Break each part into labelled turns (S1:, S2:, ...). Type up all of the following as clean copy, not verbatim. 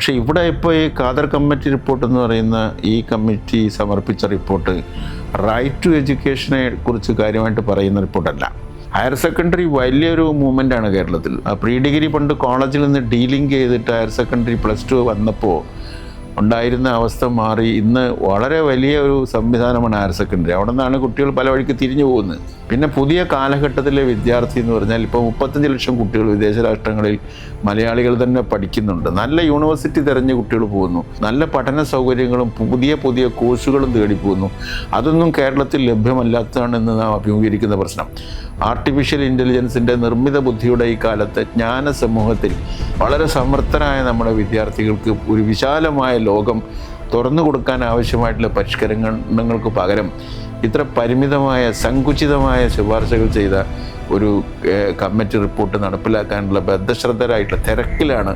S1: പക്ഷേ ഇവിടെ ഇപ്പോൾ ഈ ഖാദർ കമ്മിറ്റി റിപ്പോർട്ട് എന്ന് പറയുന്ന ഈ കമ്മിറ്റി സമർപ്പിച്ച റിപ്പോർട്ട് റൈറ്റ് ടു എഡ്യൂക്കേഷനെ കുറിച്ച് കാര്യമായിട്ട് പറയുന്ന റിപ്പോർട്ടല്ല. ഹയർ സെക്കൻഡറി വലിയൊരു മൂവ്മെൻ്റാണ് കേരളത്തിൽ. പ്രീ ഡിഗ്രി പണ്ട് കോളേജിൽ നിന്ന് ഡീലിങ്ക് ചെയ്തിട്ട് ഹയർ സെക്കൻഡറി +2 വന്നപ്പോൾ ഉണ്ടായിരുന്ന അവസ്ഥ മാറി ഇന്ന് വളരെ വലിയ ഒരു സംവിധാനമാണ് ഹയർ സെക്കൻഡറി. അവിടെ നിന്നാണ് കുട്ടികൾ പല വഴിക്ക് തിരിഞ്ഞു പോകുന്നത്. പിന്നെ പുതിയ കാലഘട്ടത്തിലെ വിദ്യാർത്ഥി എന്ന് പറഞ്ഞാൽ ഇപ്പോൾ 35 ലക്ഷം കുട്ടികൾ വിദേശ രാഷ്ട്രങ്ങളിൽ മലയാളികൾ തന്നെ പഠിക്കുന്നുണ്ട്. നല്ല യൂണിവേഴ്സിറ്റി തിരഞ്ഞ് കുട്ടികൾ പോകുന്നു. നല്ല പഠന സൗകര്യങ്ങളും പുതിയ കോഴ്സുകളും തേടി പോകുന്നു. അതൊന്നും കേരളത്തിൽ ലഭ്യമല്ലാത്തതാണെന്ന് നാം അഭിമുഖീകരിക്കുന്ന പ്രശ്നം. ആർട്ടിഫിഷ്യൽ ഇൻ്റലിജൻസിൻ്റെ നിർമ്മിത ബുദ്ധിയുടെ ഈ കാലത്തെ ജ്ഞാന സമൂഹത്തിൽ വളരെ സമർത്ഥരായ നമ്മുടെ വിദ്യാർത്ഥികൾക്ക് ഒരു വിശാലമായ ലോകം തുറന്നു കൊടുക്കാൻ ആവശ്യമായിട്ടുള്ള പരിഷ്കരണങ്ങൾക്ക് പകരം ഇത്ര പരിമിതമായ സങ്കുചിതമായ ശുപാർശകൾ ചെയ്ത ഒരു കമ്മിറ്റി റിപ്പോർട്ട് നടപ്പിലാക്കാനുള്ള ബദ്ധശ്രദ്ധരായിട്ടുള്ള തിരക്കിലാണ്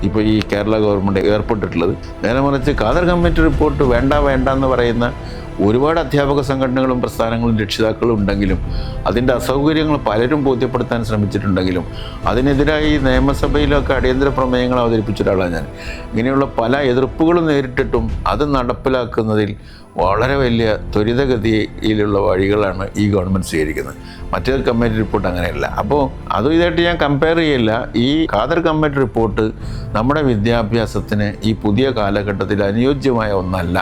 S1: ഇപ്പോൾ ഈ കേരള ഗവൺമെൻറ് ഏർപ്പെട്ടിട്ടുള്ളത്. നേരെ മറിച്ച് ഖാദർ കമ്മിറ്റി റിപ്പോർട്ട് വേണ്ട എന്ന് പറയുന്ന ഒരുപാട് അധ്യാപക സംഘടനകളും പ്രസ്ഥാനങ്ങളും രക്ഷിതാക്കളും ഉണ്ടെങ്കിലും അതിൻ്റെ അസൗകര്യങ്ങൾ പലരും ബോധ്യപ്പെടുത്താൻ ശ്രമിച്ചിട്ടുണ്ടെങ്കിലും അതിനെതിരായി നിയമസഭയിലൊക്കെ അടിയന്തര പ്രമേയങ്ങൾ അവതരിപ്പിച്ച ഒരാളാണ് ഞാൻ. ഇങ്ങനെയുള്ള പല എതിർപ്പുകളും നേരിട്ടിട്ടും അത് നടപ്പിലാക്കുന്നതിൽ വളരെ വലിയ ത്വരിതഗതിയിലുള്ള വഴികളാണ് ഈ ഗവൺമെൻറ് സ്വീകരിക്കുന്നത്. മറ്റേ കമ്മിറ്റി റിപ്പോർട്ട് അങ്ങനെയല്ല. അപ്പോൾ അതും ഇതായിട്ട് ഞാൻ കമ്പയർ ചെയ്യില്ല. ഈ ഖാദർ കമ്മിറ്റി റിപ്പോർട്ട് നമ്മുടെ വിദ്യാഭ്യാസത്തിന് ഈ പുതിയ കാലഘട്ടത്തിൽ അനുയോജ്യമായ ഒന്നല്ല.